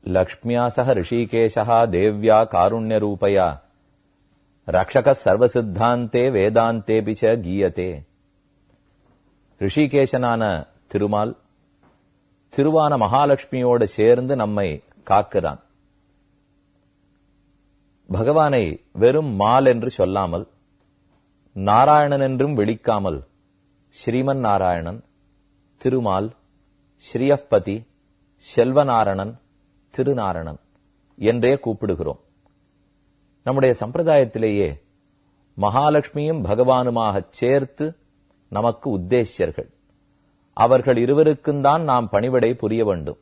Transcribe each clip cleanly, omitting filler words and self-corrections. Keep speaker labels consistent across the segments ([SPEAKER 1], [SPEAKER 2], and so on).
[SPEAKER 1] லக்ஷ்மியா சக ரிஷிகேஷா தேவ்யா காருண்யரூபயா ரக்ஷக சர்வசித்தாந்தே வேதாந்தேபிச்ச கீயதே. ரிஷிகேஷனான திருமால் திருவான மகாலட்சுமியோடு சேர்ந்து நம்மை காக்கிறான். பகவானை வெறும் மால் என்று சொல்லாமல், நாராயணன் என்றும் விழிக்காமல், ஸ்ரீமன் நாராயணன், திருமால், ஸ்ரீயப்பதி, செல்வநாரணன், திருநாரணன் என்றே கூப்பிடுகிறோம். நம்முடைய சம்பிரதாயத்திலேயே மகாலட்சுமியும் பகவானுமாக சேர்த்து நமக்கு உத்தேசியர்கள். அவர்கள் இருவருக்கும் தான் நாம் பணிவிடை புரிய வேண்டும்.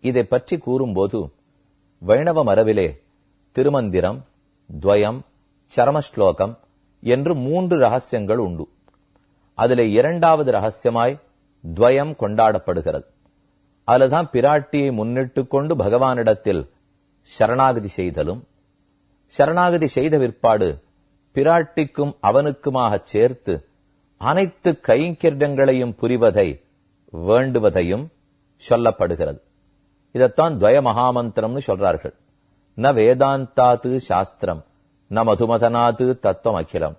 [SPEAKER 1] இதை பற்றி கூறும்போது வைணவ மரபிலே திருமந்திரம், துவயம், சரமஸ்லோகம் என்று 3 ரகசியங்கள் உண்டு. அதிலே 2வது ரகசியமாய் துவயம் கொண்டாடப்படுகிறது. அதுதான் பிராட்டியை முன்னிட்டு கொண்டு பகவானிடத்தில் சரணாகதி செய்தலும், சரணாகதி செய்த பிற்பாடு பிராட்டிக்கும் அவனுக்குமாக சேர்த்து அனைத்து கைங்கரியங்களையும் புரிவதை வேண்டுவதையும் சொல்லப்படுகிறது. இதத்தான் துவய மகாமந்திரம்னு சொல்றார்கள். ந வேதாந்தாத்து சாஸ்திரம், ந மதுமதனாத்து தத்துவம் அகிலம்,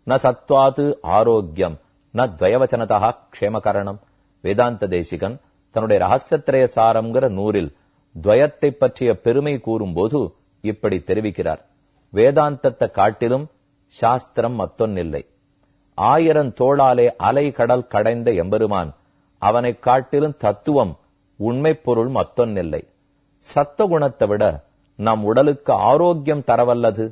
[SPEAKER 1] ந சத்வாத்து ஆரோக்கியம், ந துவயவச்சனதா க்ஷேமகரணம். வேதாந்த தேசிகன் தன்னுடைய ரகசியத்திரய சாரம்ங்கிற நூலில் துவயத்தை பற்றிய பெருமை கூறும்போது இப்படி தெரிவிக்கிறார். வேதாந்தத்தை காட்டிலும் சாஸ்திரம் மத்தொன்னில்லை. 1000 தோளாலே அலை கடல் கடைந்த எம்பெருமான், அவனை காட்டிலும் தத்துவம் உண்மை பொருள் மத்தொன்னில்லை. சத்த குணத்தை விட நம் உடலுக்கு ஆரோக்கியம் தரவல்லது,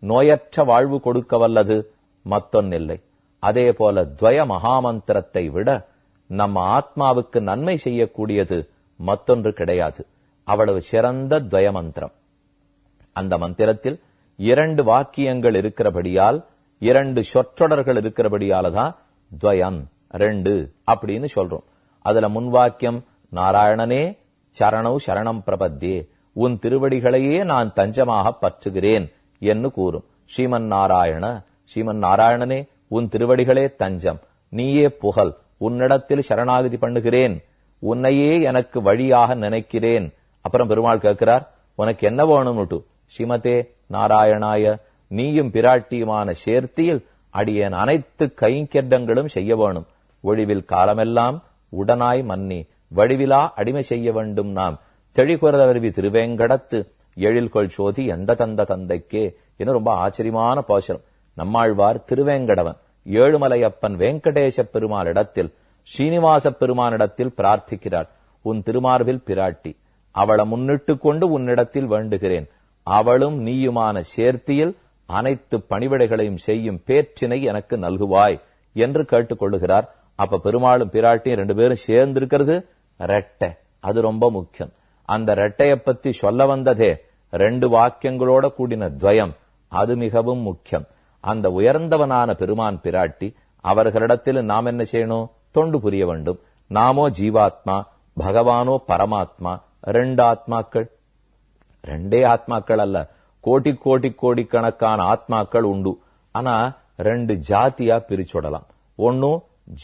[SPEAKER 1] நோயற்ற வாழ்வு கொடுக்க வல்லது மத்தொன்னில்லை. அதே போல துவய மகாமந்திரத்தை விட நம்ம ஆத்மாவுக்கு நன்மை செய்யக்கூடியது மத்தொன்று கிடையாது. அவ்வளவு சிறந்த துவய மந்திரம். அந்த மந்திரத்தில் 2 வாக்கியங்கள் இருக்கிறபடியால், 2 சொற்றொடர்கள் இருக்கிறபடியால தான் துவயம் 2 அப்படின்னு சொல்றோம். அதுல முன் வாக்கியம் நாராயணனே சரணௌ சரணம் பிரபத்தியே, உன் திருவடிகளையே நான் தஞ்சமாக பற்றுகிறேன் என்று கூறும். ஸ்ரீமன் நாராயண, ஸ்ரீமன் நாராயணனே உன் திருவடிகளே தஞ்சம், நீயே புகழ், உன்னிடத்தில் சரணாகதி பண்ணுகிறேன், உன்னையே எனக்கு வழியாக நினைக்கிறேன். அப்புறம் பெருமாள் கேட்கிறார், உனக்கு என்ன வேணும்னுட்டு. ஸ்ரீமதே நாராயணாய, நீயும் பிராட்டியுமான சேர்த்தியில் அடியேன் அனைத்து கைங்கரியங்களும் செய்ய வேணும். ஒழிவில் காலமெல்லாம் உடனாய் மன்னி வடிவிலா அடிமை செய்ய வேண்டும். நாம் தெளிகுரலருவி திருவேங்கடத்து எழில்கொள் சோதி எந்த தந்த தந்தைக்கே என்று ரொம்ப ஆச்சரியமான பாசுரம். நம்மாழ்வார் திருவேங்கடவன் ஏழுமலையப்பன் வெங்கடேச பெருமாளிடத்தில், ஸ்ரீனிவாச பெருமானிடத்தில் பிரார்த்திக்கிறார். உன் திருமார்பில் பிராட்டி, அவளை முன்னிட்டு கொண்டு உன்னிடத்தில் வேண்டுகிறேன். அவளும் நீயுமான சேர்த்தியில் அனைத்து பணிவிடைகளையும் செய்யும் பேற்றினை எனக்கு நல்குவாய் என்று கேட்டுக்கொள்ளுகிறார். அப்ப பெருமாளும் பிராட்டியும் 2 பேரும் சேர்ந்து இருக்கிறது ரெட்டை. அது ரொம்ப முக்கியம். அந்த ரெட்டையை பத்தி சொல்ல வந்ததே 2 வாக்கியங்களோட கூடின துவயம், அது மிகவும் முக்கியம். அந்த உயர்ந்தவனான பெருமான் பிராட்டி அவர்களிடத்தில் நாம் என்ன செய்யணும்? தொண்டு புரிய வேண்டும். நாமோ ஜீவாத்மா, பகவானோ பரமாத்மா. 2 ஆத்மாக்கள், 2 ஆத்மாக்கள் அல்ல, கோடி கோடி கோடிக்கணக்கான ஆத்மாக்கள் உண்டு. ஆனா 2 ஜாத்தியா பிரிச்சுடலாம். ஒன்னு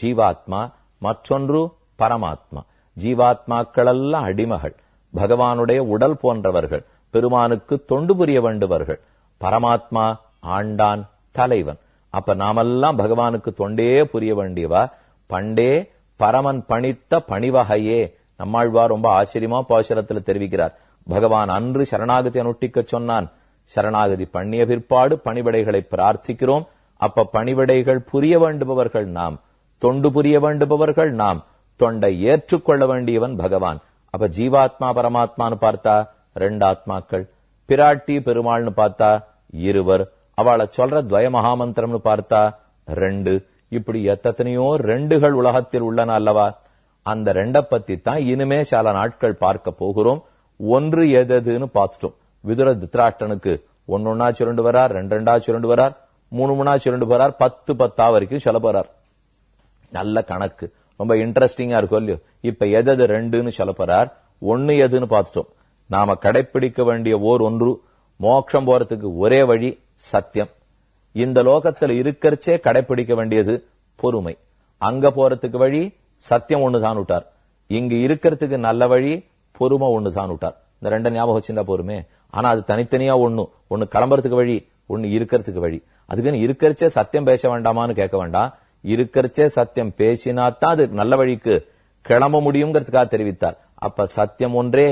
[SPEAKER 1] ஜீவாத்மா, மற்றொன்று பரமாத்மா. ஜீவாத்மாக்கள் எல்லாம் அடிமகள், பகவானுடைய உடல் போன்றவர்கள், பெருமானுக்கு தொண்டு புரிய வேண்டுவர்கள். பரமாத்மா ஆண்டான், தலைவன். அப்ப நாமெல்லாம் பகவானுக்கு தொண்டே புரிய வேண்டியவா. பண்டே பரமன் பணித்த பணிவகையே. நம்மாழ்வார் ரொம்ப ஆச்சரியமா பாசுரத்தில் தெரிவிக்கிறார். பகவான் அன்று சரணாகதி அனுஷ்டிக்க சொன்னான். சரணாகதி பண்ணிய பிற்பாடு பணிவிடைகளை பிரார்த்திக்கிறோம். அப்ப பணிவிடைகள் புரிய வேண்டுபவர்கள் நாம், தொண்டு புரிய வேண்டுபவர்கள் நாம். தொண்டை ஏற்றுக்கொள்ள வேண்டியவன் பகவான். அப்ப ஜீவாத்மா பரமாத்மான்னு பார்த்தா 2 ஆத்மாக்கள், பிராட்டி பெருமாள்னு பார்த்தா 2, அவளை சொல்ற துவய மகாமந்திரம்னு பார்த்தா 2. இப்படி எத்தனையோ 2கள் உலகத்தில் உள்ளன அல்லவா? அந்த 2 பத்தி தான் இனிமே சில நாட்கள் பார்க்க போகிறோம். ஒன்று எதுன்னு பார்த்துட்டோம். விதுர திருத்தராஷ்டிரனுக்கு 1 சுரண்டு வரார், 2 சுரண்டு வரார், 3 சுரண்டு வரார், 10 வரைக்கும் சொல்ல போறார். நல்ல கணக்கு, ரொம்ப இன்ட்ரெஸ்டிங்கா இருக்கும் இல்லையோ? இப்ப எது 2ன்னு சொல்ல போறார். 1 எதுன்னு பார்த்துட்டோம். நாம கடைப்பிடிக்க வேண்டிய ஒன்று, மோட்சம் போறதுக்கு ஒரே வழி சத்தியம். இந்த லோகத்துல இருக்கிறச்சே கடைப்பிடிக்க வேண்டியது பொறுமை. அங்க போறதுக்கு வழி சத்தியம் ஒண்ணுதான் விட்டார். இங்கு இருக்கிறதுக்கு நல்ல வழி பொறுமை ஒண்ணுதான் விட்டார். இந்த ரெண்ட ஞாபகம் வச்சிருந்தா போருமே. ஆனா அது தனித்தனியா ஒண்ணு கிளம்புறதுக்கு வழி, ஒண்ணு இருக்கிறதுக்கு வழி. அதுக்குன்னு இருக்கிறச்சே சத்தியம் பேச வேண்டாமான்னு கேட்க வேண்டாம். இருக்கிறச்சே சத்தியம் பேசினாத்தான் அது நல்ல வழிக்கு கிளம்ப முடியுங்கிறதுக்காக தெரிவித்தார். அப்ப சத்தியம் ஒன்றே,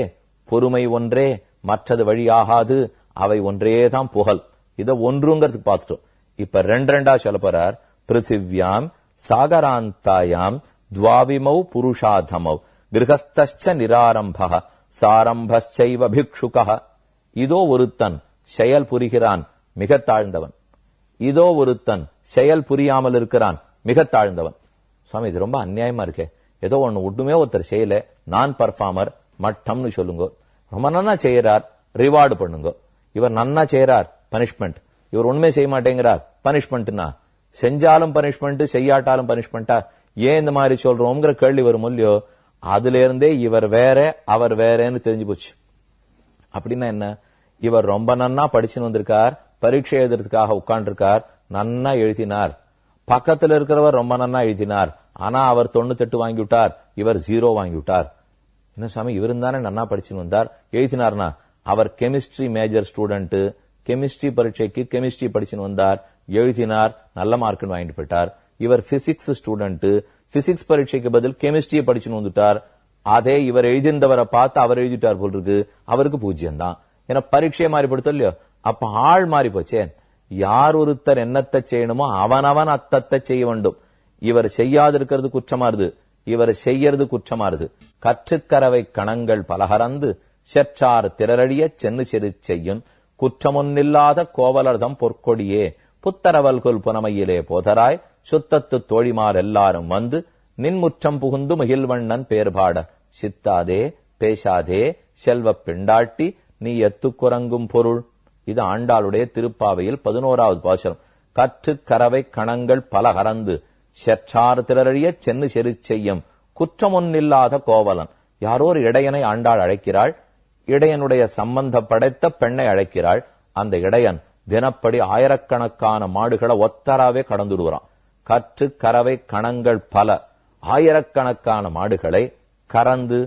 [SPEAKER 1] பொறுமை ஒன்றே, மற்றது வழி ஆகாது, அவை ஒன்றேதான் புகழ். இத ஒன்றுங்கிறதுக்கு பார்த்துட்டோம். இப்ப ரெண்டா சொல்ல போறார். பிருத்திவ்யாம் சாகராந்தாயாம் துவாவிமௌ புருஷாதமௌ கிரகஸ்தச்ச நிராரம்பக சாரம்பச்சைவ பிக்ஷுக. இதோ ஒருத்தன் செயல் புரிகிறான், மிக தாழ்ந்தவன். இதோ ஒருத்தன் செயல் புரியாமல் இருக்கிறான், மிக தாழ்ந்தவன். சுவாமி இது ரொம்ப அநியாயமா இருக்கே. ஏதோ ஒண்ணுமே ஒருத்தர் செய்யல, நான் பர்ஃபார்மர் மட்டம்னு சொல்லுங்க. ரொம்ப நன்னா செய்யறார், ரிவார்டு பண்ணுங்க. இவர் நன்னா செய்யறார், பனிஷ்மெண்ட். இவர் ஒண்ணுமே செய்ய மாட்டேங்கிறார், பனிஷ்மெண்ட்னா செஞ்சாலும் பனிஷ்மெண்ட், செய்யாட்டாலும் பனிஷ்மெண்டா? ஏன் இந்த மாதிரி சொல்றோம்ங்கிற கேள்வி வரும் இல்லையோ? அதுல இருந்தே இவர் வேற அவர் வேறன்னு தெரிஞ்சு போச்சு. அப்படின்னா என்ன? இவர் ரொம்ப நன்னா படிச்சுன்னு வந்திருக்கார், பரீட்சை எழுதுறதுக்காக உட்கார்ந்துருக்கார், நன்னா எழுதினார். பக்கத்துல இருக்கிறவர் ரொம்ப நன்னா எழுதினார், ஆனா அவர் 98 வாங்கி விட்டார், இவர் 0 வாங்கி விட்டார். என்ன சாமி, இவரும் தானே நன்னா படிச்சுன்னு வந்தார், எழுதினார்னா? அவர் கெமிஸ்ட்ரி மேஜர் ஸ்டூடெண்ட், கெமிஸ்ட்ரி பரீட்சைக்கு கெமிஸ்ட்ரி படிச்சுன்னு வந்தார், எழுதினார், நல்ல மார்க் வாங்கிட்டு போயிட்டார். இவர் பிசிக்ஸ் ஸ்டூடெண்ட், பிசிக்ஸ் பரீட்சைக்கு பதில் கெமிஸ்ட்ரியை படிச்சுன்னு வந்துட்டார். அதே இவர் எழுதிந்தவரை பார்த்து அவர் எழுதிட்டார் போல் இருக்கு, அவருக்கு 0 தான். ஏன்னா பரீட்சையை மாறி படுத்தோம் இல்லையோ? அப்ப ஆள் மாறி போச்சே. யார் ஒருத்தர் என்னத்தை செய்யணுமோ அவனவன் அத்தத்தை செய்ய வேண்டும். இவர் செய்யாதிருக்கிறது குற்றமாறுது, இவர் செய்யறது குற்றமாறுது. கற்றுக்கரவை கணங்கள் பலகரந்து செற்றார் திரளிய சென்னு செரு செய்யும் குற்றமொன்னில்லாத கோவலர்தம் பொற்கொடியே புத்தரவல்குல் புனமையிலே போதராய் சுத்தத்து தோழிமார் எல்லாரும் வந்து நின்முற்றம் புகுந்து மகிழ்வண்ணன் பேர்பாட சித்தாதே பேசாதே செல்வ பெண்டாட்டி நீ எத்துக்குறங்கும் பொருள். இது ஆண்டாளுடைய திருப்பாவையில் 11வது பாசுரம். கற்று கரவை கணங்கள் பலகரந்து செற்றார் திரளிய சென்னு செரு செய்யும் குற்றமொன்னில்லாத கோவலன். யாரோ ஒரு இடையனை ஆண்டாள் அழைக்கிறாள், இடையனுடைய சம்பந்த படைத்த பெண்ணை அழைக்கிறாள். அந்த இடையன் தினப்படி ஆயிரக்கணக்கான மாடுகளை ஒத்தராவே கடந்துடுவான். கற்று கரவை கணங்கள் பல, ஆயிரக்கணக்கான மாடுகளை கறந்து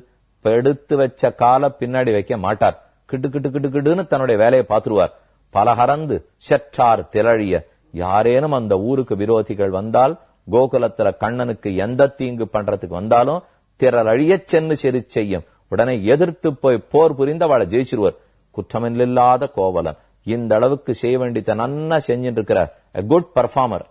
[SPEAKER 1] எடுத்து வச்ச கால பின்னாடி வைக்க மாட்டார். கிட்டு கிட்டு கிட்டு கிட்டுன்னு தன்னுடைய வேலையை பார்த்துருவார். பலகரந்து செற்றார் திரழிய, யாரேனும் அந்த ஊருக்கு விரோதிகள் வந்தால், கோகுலத்துல கண்ணனுக்கு எந்த தீங்கு பண்றதுக்கு வந்தாலும் திரழிய சென்னு செரு செய்யும், உடனே எதிர்த்து போய் போர் புரிந்து அவளை ஜெயிச்சிருவார். குற்றமில்லாத கோவலன். இந்த அளவுக்கு செய்ய வேண்டியத நன்னா செஞ்சுட்டு இருக்கிறார், குட் பர்ஃபார்மர்.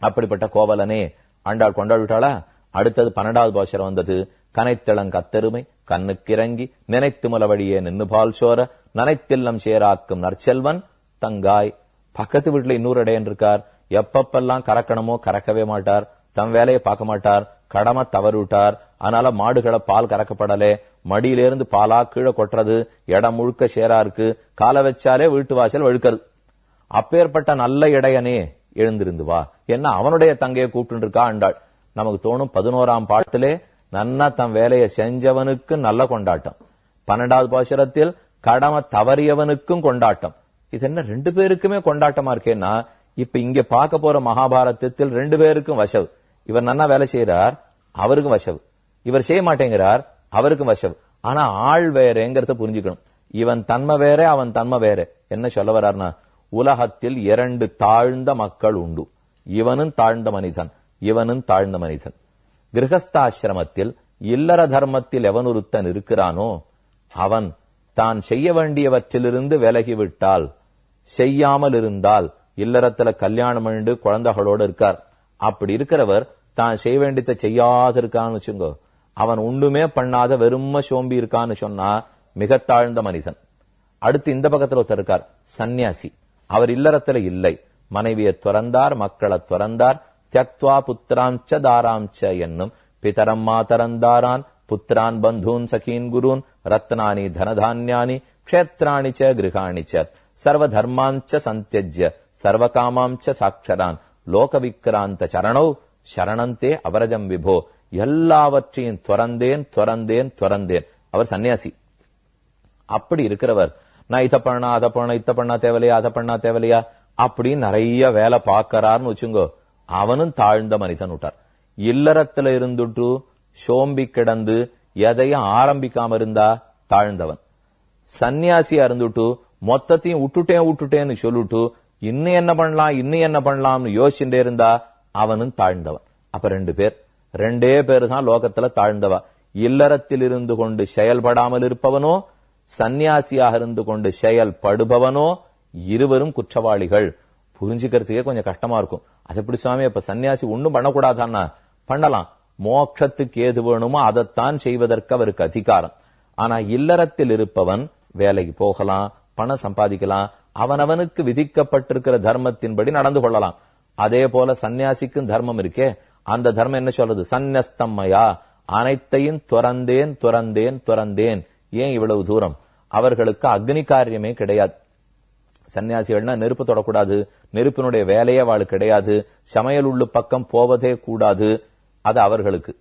[SPEAKER 1] அப்படிப்பட்ட கோவலனே ஆண்டாள் கொண்டாடிட்டாளா? அடுத்தது 12வது பாசுரம் வந்தது. கனைத்திளங்கத்தெருமை கண்ணுக்கிறங்கி நினைத்து முலவழியே நின்னு பால் சோர நனைத்தில்லம் சேராக்கும் நற்செல்வன் தங்காய். பக்கத்து வீட்டுல இன்னொரு இடையன் இருக்கார். எப்பப்பெல்லாம் கறக்கணுமோ கறக்கவே மாட்டார், தம் வேலையை பார்க்க மாட்டார், கடமை தவறிவிட்டார். அதனால மாடுகளை பால் கறக்கப்படலே, மடியிலிருந்து பாலா கீழே கொட்டுறது, இடம் முழுக்க சேரா இருக்கு, காலை வச்சாலே வீட்டு வாசல் வழுக்கிறது. அப்பேற்பட்ட நல்ல இடையனே எழுந்திருந்து வா, என்ன அவனுடைய தங்கையை கூப்பிட்டு இருக்கா ஆண்டாள். நமக்கு தோணும் 11ஆம் பாட்டிலே நன்னா தம் வேலையை செஞ்சவனுக்கு நல்ல கொண்டாட்டம், 12வது பாசுரத்தில் கடமை தவறியவனுக்கும் கொண்டாட்டம். இது என்ன 2 பேருக்குமே கொண்டாட்டமா இருக்கேன்னா, இப்ப இங்க பார்க்க போற மகாபாரதத்தில் 2 பேருக்கும் வசவு. இவர் நன்னா வேலை செய்யறார், அவருக்கும் வசவு. இவர் செய்ய மாட்டேங்கிறார், அவருக்கும் வசவு. ஆனா ஆள் வேறேங்கிறத புரிஞ்சுக்கணும். இவன் தன்மை வேற, அவன் தன்மை வேற. என்ன சொல்ல வர்றார்னா, உலகத்தில் 2 தாழ்ந்த மக்கள் உண்டு. இவனும் தாழ்ந்த மனிதன், இவனும் தாழ்ந்த மனிதன். கிரகஸ்தாசிரமத்தில் இல்லற தர்மத்தில் எவனொருத்தன் இருக்கிறானோ அவன் தான் செய்ய வேண்டியவற்றிலிருந்து விலகிவிட்டால், செய்யாமல் இருந்தால், இல்லறத்துல கல்யாணம் பண்ணிட்டு குழந்தைகளோடு இருக்கார், அப்படி இருக்கிறவர் தான் செய்ய வேண்டியதை செய்யாது இருக்கான்னு வச்சுங்கோ, அவன் ஒண்ணுமே பண்ணாத வெறும சோம்பி இருக்கான்னு சொன்னா மிக தாழ்ந்த மனிதன். அடுத்து இந்த பக்கத்துல ஒருத்தர் இருக்கார், சன்னியாசி. அவர் இல்லறத்துல இல்லை, மனைவியை துறந்தார், மக்களை துறந்தார். தியக்த்வா புத்திராஞ்ச தாராஞ்ச என்னும் பிதரம் மாதரந்தாரான் புத்திரான் பந்தூன் சகீன் குருன் ரத்னானி தனதான்யானி க்ஷேத்ராணி ச கிருஹாணி ச சர்வ தர்மாஞ்ச சந்தியஜ்ய சர்வகாமாஞ்ச சாட்சரான் லோக விக்ராந்த சரணோ சரணந்தே அவரஜம் விபோ. எல்லாவற்றையும் துறந்தேன் துறந்தேன் துறந்தேன். அவர் சன்னியாசி. அப்படி இருக்கிறவர் நான் இதை பண்ணா அதை பண்ண, இத்த பண்ணா தேவலையா அதை பண்ணா தேவலையா அப்படின்னு நிறைய வேலை பார்க்கறாருன்னு வச்சுங்கோ, அவனும் தாழ்ந்த மனிதன் விட்டார். இல்லறத்துல இருந்துட்டு சோம்பி கிடந்து எதையும் ஆரம்பிக்காம இருந்தா தாழ்ந்தவன். சன்னியாசியா இருந்துட்டு மொத்தத்தையும் விட்டுட்டேன்னு சொல்லிட்டு இன்னும் என்ன பண்ணலாம்னு யோசிச்சுட்டே இருந்தா அவனும் தாழ்ந்தவன். அப்ப ரெண்டே பேர் தான் லோகத்துல தாழ்ந்தவா. இல்லறத்தில் இருந்து கொண்டு செயல்படாமல் இருப்பவனோ, சன்னியாசியாக இருந்து கொண்டு செயல்படுபவனோ, இருவரும் குற்றவாளிகள். புரிஞ்சுக்கிறதுக்கே கொஞ்சம் கஷ்டமா இருக்கும். அது எப்படி சுவாமி, அப்ப சன்னியாசி ஒண்ணும் பண்ணக்கூடாதான்னா பண்ணலாம். மோட்சத்துக்கு ஏது வேணுமோ அதைத்தான் செய்வதற்கு அவருக்கு அதிகாரம். ஆனா இல்லறத்தில் இருப்பவன் வேலைக்கு போகலாம், பணம் சம்பாதிக்கலாம், அவனவனுக்கு விதிக்கப்பட்டிருக்கிற தர்மத்தின்படி நடந்து கொள்ளலாம். அதே போல சன்னியாசிக்கும் தர்மம் இருக்கே. அந்த தர்மம் என்ன சொல்றது? சந்நியஸ்தம்மையா, அனைத்தையும் துறந்தேன். ஏன் இவ்வளவு தூரம்? அவர்களுக்கு அக்னி காரியமே கிடையாது. சன்னியாசிகள்னா நெருப்பு தொடக்கூடாது, நெருப்பினுடைய வேலையே அவளுக்கு கிடையாது, சமையல் உள்ளு பக்கம் போவதே கூடாது. அது அவர்களுக்கு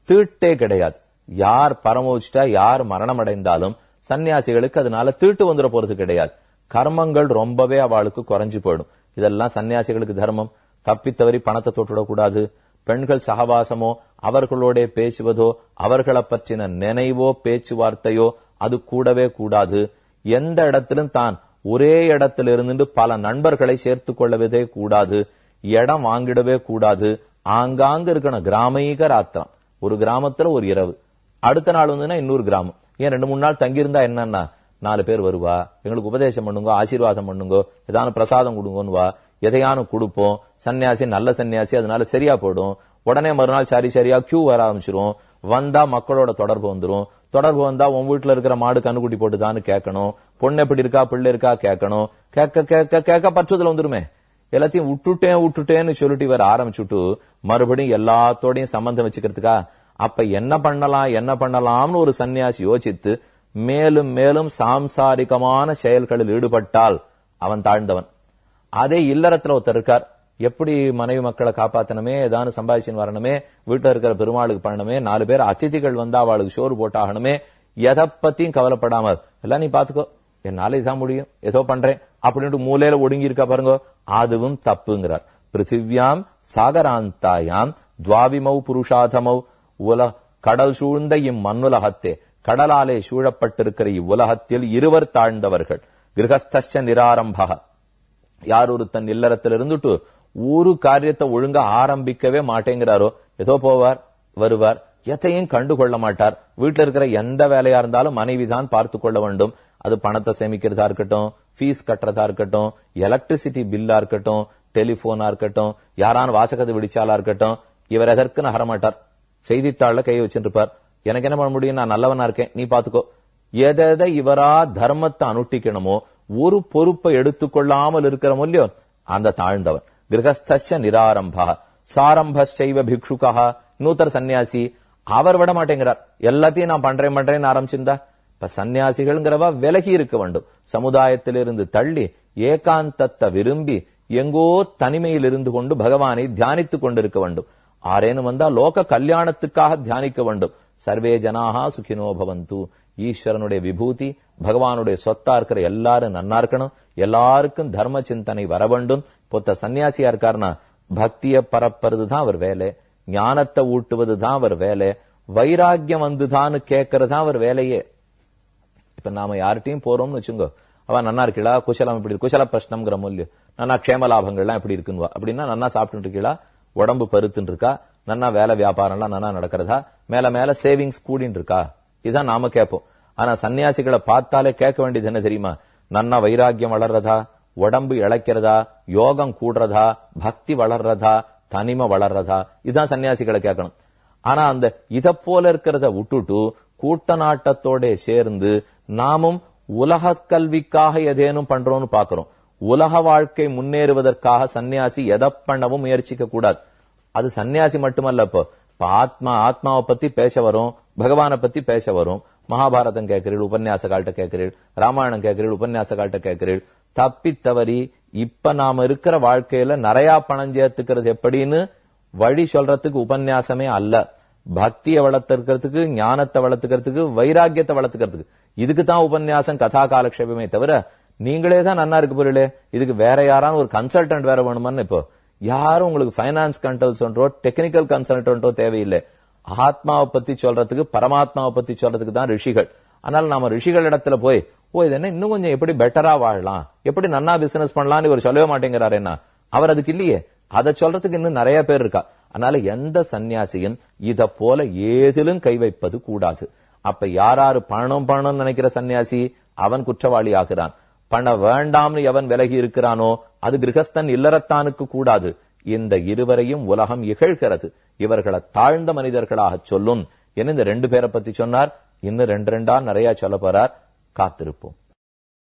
[SPEAKER 1] தீட்டே கிடையாது. யார் பரமோச்சிட்டா யார் மரணம் அடைந்தாலும் சன்னியாசிகளுக்கு அதனால தீட்டு வந்துட போறது கிடையாது. கர்மங்கள் ரொம்பவே அவளுக்கு குறைஞ்சு போயிடும். இதெல்லாம் சன்னியாசிகளுக்கு தர்மம். தப்பித்தவரி பணத்தை தொட்டுடக்கூடாது. பெண்கள் சகவாசமோ, அவர்களோட பேசுவதோ, அவர்களை பற்றின நினைவோ பேச்சுவார்த்தையோ அது கூடவே கூடாது. எந்த இடத்திலும் தான் ஒரே இடத்துல இருந்து பல நண்பர்களை சேர்த்து கொள்ளவே கூடாது. இடம் வாங்கிடவே கூடாது. ஆங்காங்க இருக்கணும். கிராமீக ராத்திரம், ஒரு கிராமத்துல ஒரு இரவு, அடுத்த நாள் வந்துன்னா இன்னொரு கிராமம். ஏன் 2-3 நாள் தங்கியிருந்தா என்னன்னா 4 பேர் வருவா, எங்களுக்கு உபதேசம் பண்ணுங்க, ஆசீர்வாதம் பண்ணுங்க, ஏதான பிரசாதம் கொடுங்கன்னு வா, எதையானு கொடுப்போம். சன்னியாசி நல்ல சன்னியாசி, அதனால சரியா போயிடும். உடனே மறுநாள் சரியா கியூ வர ஆரம்பிச்சிரும். வந்தா மக்களோட தொடர்பு வந்துரும். தொடர்பு வந்தா உன் வீட்டுல இருக்கிற மாடு கண்ணுக்குட்டி போட்டுதான்னு கேட்கணும். பொண்ணு எப்படி இருக்கா, பிள்ளை இருக்கா கேட்கணும். கேட்க பற்றுதல் வந்துருமே. எல்லாத்தையும் விட்டுட்டேன்னு சொல்லிட்டு இவர் ஆரம்பிச்சுட்டு மறுபடியும் எல்லாத்தோடையும் சம்பந்தம் வச்சுக்கிறதுக்கா? அப்ப என்ன பண்ணலாம்னு ஒரு சன்னியாசி யோசித்து மேலும் சாம்சாரிகமான செயல்களில் ஈடுபட்டால் அவன் தாழ்ந்தவன். அதே இல்லறத்துல ஒருத்தர் இருக்கார், எப்படி மனைவி மக்களை காப்பாத்தனமே, ஏதாவது சம்பாதிச்சுன்னு வரணுமே, வீட்டுல இருக்கிற பெருமாளுக்கு பண்ணணுமே, 4 பேர் அதிதிகள் வந்தா அவளுக்கு சோறு போட்டாகணுமே, எதை பத்தியும் கவலைப்படாமல் எல்லாம் நீ பாத்துக்கோ, என்னால இதான் முடியும், ஏதோ பண்றேன் அப்படின்ட்டு மூலையில ஒடுங்கி இருக்கா பாருங்க, அதுவும் தப்புங்கிறார். பிருத்திவியாம் சாகராந்தாயாம் துவாவிமௌ புருஷாதமௌ, கடல் சூழ்ந்த இம்மண்ணுலகத்தே, கடலாலே சூழப்பட்டிருக்கிற இவ்வுலகத்தில் இருவர் தாழ்ந்தவர்கள். கிரகஸ்தஸ்ச நிராரம்பக, யார் ஒரு தன் இல்லறத்தில் இருந்துட்டு ஒரு காரியத்தை ஒழுங்கா ஆரம்பிக்கவே மாட்டேங்கிறாரோ, ஏதோ போவார் வருவார், எதையும் கண்டுகொள்ள மாட்டார். வீட்டுல இருக்கிற எந்த வேலையா இருந்தாலும் மனைவிதான் பார்த்து கொள்ள வேண்டும். அது பணத்தை சேமிக்கிறதா இருக்கட்டும், ஃபீஸ் கட்டுறதா இருக்கட்டும், எலக்ட்ரிசிட்டி பில்லா இருக்கட்டும், டெலிபோனா இருக்கட்டும், யாரான வாசகத்தை விடிச்சாலா இருக்கட்டும், இவர் எதற்கு நகரமாட்டார். செய்தித்தாள்ல கையை வச்சுருப்பார். எனக்கு என்ன பண்ண முடியும், நான் நல்லவனா இருக்கேன், நீ பாத்துக்கோ. எதை இவரா தர்மத்தை அனுஷ்டிக்கணுமோ ஒரு பொறுப்பை எடுத்துக்கொள்ளாமல் இருக்கிற இல்லையோ அந்த தாழ்ந்தவன். கிரகஸ்தஸ்ச நிராரம்பா சாரம்பைவ பிக்ஷுகா, நூத்தர் சன்னியாசி அவர் விட மாட்டேங்கிறார். எல்லாத்தையும் நான் பண்றேன்னு ஆரம்பிச்சிருந்தா, இப்ப சன்னியாசிகள்ங்கிறவா விலகி இருக்க வேண்டும். சமுதாயத்திலிருந்து தள்ளி ஏகாந்தத்தை விரும்பி எங்கோ தனிமையில் இருந்து கொண்டு பகவானை தியானித்துக் கொண்டிருக்க வேண்டும். ஆரேனும் வந்தா லோக கல்யாணத்துக்காக தியானிக்க வேண்டும். சர்வே ஜனாஹா சுகினோ பவந்து, ஈஸ்வரனுடைய விபூதி பகவானுடைய சொத்தா இருக்கிற எல்லாரும் நன்னா இருக்கணும், எல்லாருக்கும் தர்ம சிந்தனை வர வேண்டும். பொத்த சன்னியாசியா இருக்காருன்னா பக்திய பரப்புறதுதான் அவர் வேலை, ஞானத்தை ஊட்டுவதுதான் அவர் வேலை, வைராக்கியம் வந்துதான்னு கேட்கறதுதான் அவர் வேலையே. இப்ப நாம யார்கிட்டையும் போறோம்னு வச்சுங்கோ, அவன் நன்னா இருக்கீளா, குசலம் எப்படி இருக்கு, குசல பிரஷ்னம்ங்கிற மூல்யம், நன்னா க்ஷேம லாபங்கள்லாம் எப்படி இருக்குன்னு அப்படின்னா, நன்னா சாப்பிட்டு இருக்கீளா, உடம்பு பருத்துன்னு இருக்கா, நன்னா வேலை வியாபாரம்லாம் நன்னா நடக்கிறதா, மேல சேவிங்ஸ் கூடின்னு இருக்கா, இதுதான் நாம கேட்போம். ஆனா சன்னியாசிகளை பார்த்தாலே கேட்க வேண்டியது என்ன தெரியுமா, நன்னா வைராக்கியம் வளர்றதா, உடம்பு இழைக்கிறதா, யோகம் கூடுறதா, பக்தி வளர்றதா, தனிமை வளர்றதா, இதுதான் சன்னியாசிகளை கேட்கணும். ஆனா அந்த இத போல இருக்கிறத விட்டுட்டு கூட்ட நாட்டத்தோட சேர்ந்து நாமும் உலக கல்விக்காக ஏதேனும் பண்றோம்னு பாக்குறோம். உலக வாழ்க்கை முன்னேறுவதற்காக சன்னியாசி எதை பண்ணவும் முயற்சிக்க கூடாது. அது சன்னியாசி மட்டுமல்ல, இப்போ ஆத்மாவை பத்தி பேச வரும், பகவானை பத்தி பேச வரும். மகாபாரதம் கேட்கிறீள், உபன்யாச கால்ட்ட கேட்கிறீள், ராமாயணம் கேட்கிறீள், உபன்யாச கால்ட்ட கேட்கிறீள். தப்பி தவறி இப்ப நாம இருக்கிற வாழ்க்கையில நிறைய பணம் சேர்த்துக்கிறது எப்படின்னு வழி சொல்றதுக்கு உபன்யாசமே அல்ல. பக்தியை வளர்த்துக்கிறதுக்கு, ஞானத்தை வளர்த்துக்கிறதுக்கு, வைராக்கியத்தை வளர்த்துக்கிறதுக்கு, இதுக்கு தான் உபன்யாசம், கதா காலக்ஷேபமே தவிர நீங்களே தான் நன்னா இருக்கு பொருளே, இதுக்கு வேற யாரான ஒரு கன்சல்டன்ட் வேற வேணுமான்னு இப்போ யாரும் உங்களுக்கு பைனான்ஸ் கன்சல்டன்டோ டெக்னிக்கல் கன்சல்டன்டோ தேவையில்லை. ஆத்மாவை பத்தி சொல்றதுக்கு, பரமாத்மாவை பத்தி சொல்றதுக்கு தான் ரிஷிகள். அதனால நாம ரிஷிகள் இடத்துல போய் இது என்ன இன்னும் கொஞ்சம் எப்படி பெட்டரா வாழலாம், எப்படி நன்னா பிசினஸ் பண்ணலாம்னு இவர் சொல்லவே மாட்டேங்கிறாரு. என்ன அவர் அதுக்கு இல்லையே, அதை சொல்றதுக்கு இன்னும் நிறைய பேர் இருக்கா. அதனால எந்த சன்னியாசியும் இத போல ஏதிலும் கை வைப்பது கூடாது. அப்ப யாராரு பணம் நினைக்கிற சன்னியாசி அவன் குற்றவாளி ஆகிறான். பண வேண்டாம்னு எவன் விலகி இருக்கிறானோ அது கிரகஸ்தன் இல்லறத்தானுக்கு கூடாது. இந்த இருவரையும் உலகம் இகழ்கிறது. இவர்களை தாழ்ந்த மனிதர்களாக சொல்லும். என்ன இந்த 2 பேரை பத்தி சொன்னார். இன்னும் 2 நிறைய சொல்ல போறார். காத்திருப்போம்.